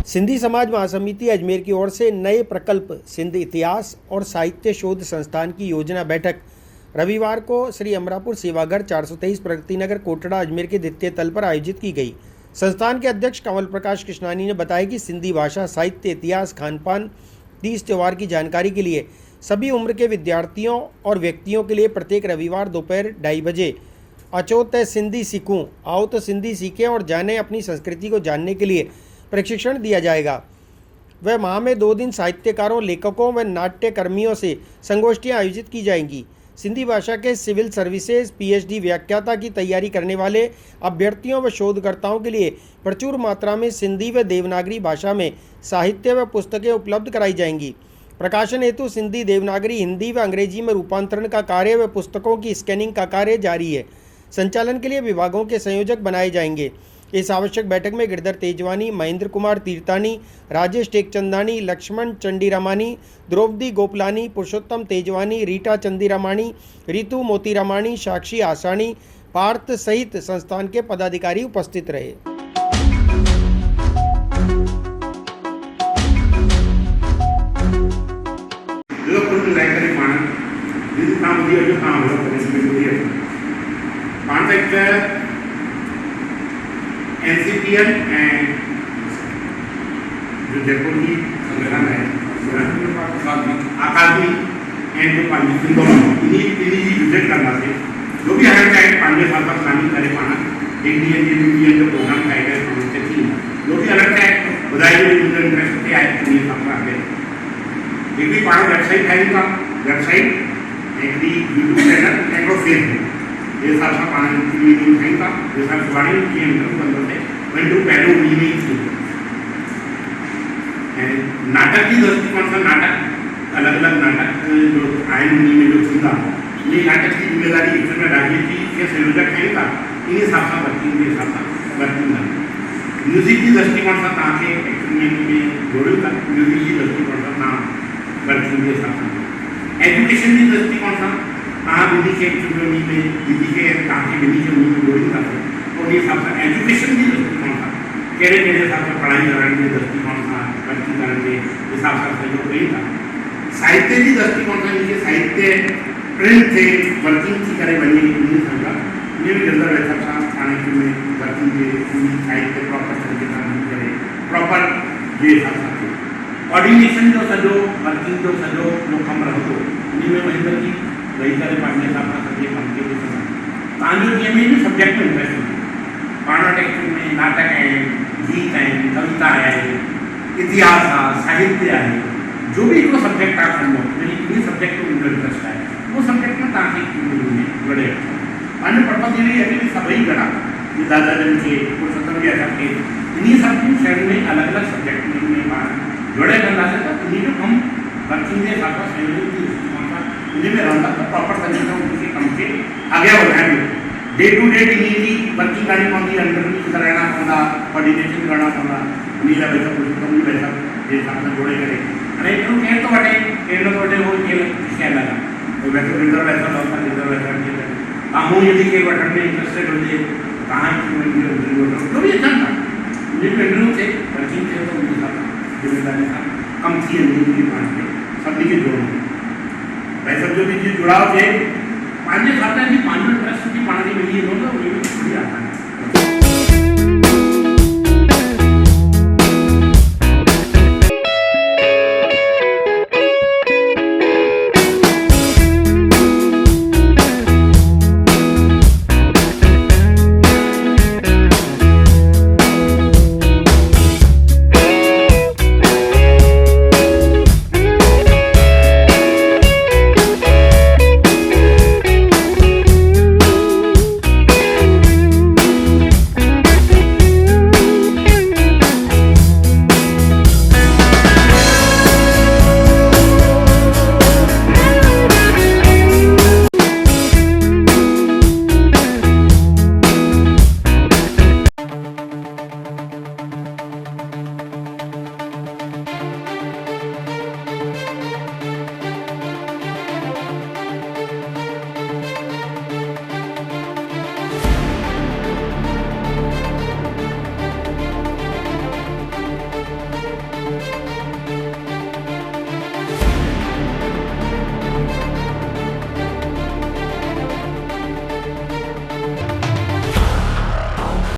सिंधी समाज महासमिति अजमेर की ओर से नए प्रकल्प सिंध इतिहास और साहित्य शोध संस्थान की योजना बैठक रविवार को श्री अमरापुर सेवाघर 423 प्रगति नगर कोटड़ा अजमेर के द्वितीय तल पर आयोजित की गई। संस्थान के अध्यक्ष कंवल प्रकाश कृष्णानी ने बताया कि सिंधी भाषा, साहित्य, इतिहास, खान पान, तीज त्यौहार की जानकारी के लिए सभी उम्र के विद्यार्थियों और व्यक्तियों के लिए प्रत्येक रविवार दोपहर 2:30 बजे अचोत सिंधी सीखूं, आओ तो सिंधी सीखें और जानें अपनी संस्कृति को जानने के लिए प्रशिक्षण दिया जाएगा। वह माह में 2 दिन साहित्यकारों, लेखकों व नाट्य कर्मियों से संगोष्ठियां आयोजित की जाएंगी। सिंधी भाषा के सिविल सर्विसेज पीएचडी व्याख्याता की तैयारी करने वाले अभ्यर्थियों व शोधकर्ताओं के लिए प्रचुर मात्रा में सिंधी व देवनागरी भाषा में साहित्य व पुस्तकें उपलब्ध कराई जाएंगी। प्रकाशन हेतु सिंधी, देवनागरी, हिंदी व अंग्रेजी में रूपांतरण का कार्य व पुस्तकों की स्कैनिंग का कार्य जारी है। संचालन के लिए विभागों के संयोजक बनाए जाएंगे। इस आवश्यक बैठक में गिरधर तेजवानी, महेंद्र कुमार तीर्थानी, राजेश टेकचंदानी, लक्ष्मण चंडीरामानी, द्रौपदी गोपलानी, पुरुषोत्तम तेजवानी, रीटा चंदीरामानी, रितु मोतीरामानी, साक्षी आसानी, पार्थ सहित संस्थान के पदाधिकारी उपस्थित रहे। NCPL and जो जयपुर की संगठन है अकादमी एंड जो पांडे दोनों इन्हीं विजिट करना से जो भी हमारे चाहे पांडे साल का प्लानिंग करे पाना इंडियन जो प्रोग्राम खाएगा समझते थी जो भी अलग चाहे बधाई जो इंटरेस्ट थे आए तो ये सब आगे एक भी पाना वेबसाइट है इनका वेबसाइट एक भी यूट्यूब चैनल एग्रोफेस ये साल का पाना मीटिंग है इनका ये साल सुबानी की इंटरव्यू बंद थे वही पहले उम्मीद थी नाटक की दृष्टिकोण से नाटक अलग अलग नाटक जो आयन में जो सुना ये नाटक की जिम्मेदारी इसमें राजनीति के संयोजक है का इन्हीं साथ वर्किंग म्यूजिक की दृष्टिकोण से ताकि एक्सपेरिमेंट में जोड़े का म्यूजिक की दृष्टिकोण से नाम वर्किंग के साथ एजुकेशन की दृष्टिकोण से विधि के एक्सपेरिमेंट में विधि के ताकि विधि के मूल में जोड़ी का और ये सब एजुकेशन की दृष्टिकोण था केड़े हिसाब से पढ़ाई करने के दृष्टिकोण था वर्किंग करने के हिसाब से सहयोग नहीं था। साहित्य की दृष्टिकोण था ये साहित्य प्रिंट थे वर्किंग की करे बनी नहीं समझा ये भी जल्द वैसा था खाने की में वर्किंग के साहित्य प्रॉपर तरीके से नहीं करे प्रॉपर ये हिसाब से ऑर्डिनेशन जो सजो वर्किंग जो सजो जो कम रहो इन्हीं में महेंद्र की वही करे पांडे साहब का सभी कम के तांजो ये में सब्जेक्ट में इंटरेस्ट पाना टेक्स्ट में नाटक है, गीत है, कविता है, इतिहास है, साहित्य है, जो भी को सब्जेक्ट आप समझो मेरी किसी सब्जेक्ट को इंटरेस्ट है वो सब्जेक्ट में ताकि जुड़े अन्य पर्पज ये है कि सभी गढ़ा ये दादा जन के पुरुषोत्तम भी ऐसा के इन्हीं सब की शहर में अलग अलग सब्जेक्ट में जुड़े करना से तो इन्हीं में हम वर्किंग के साथ सहयोग की इन्हीं में रहता तो प्रॉपर तरीके से उनके कम के आगे बढ़ाएंगे डे टू डे इन्हीं वर्किंग करनी पड़ती अंडर कराना पड़ता कोऑर्डिनेशन करना पड़ता नीला वैसा पुरुषोत्तम भी वैसा ये साथ जोड़े करे अरे तो कह तो बटे वो ये क्या लगा तो वैसे रिजर्व वैसा होता रिजर्व वैसा कामों यदि के बटन में इंटरेस्टेड हो जाए कहाँ जो भी अच्छा था मुझे पेंडरू थे वर्किंग थे तो मुझे साथ जिम्मेदारी था कम थी अंदर पाँच में सभी के जोड़ों वैसे जो भी जुड़ाव थे पांच साथ है कि 5 ट्रस्ट की पानी मिली है दोनों थोड़ी आता है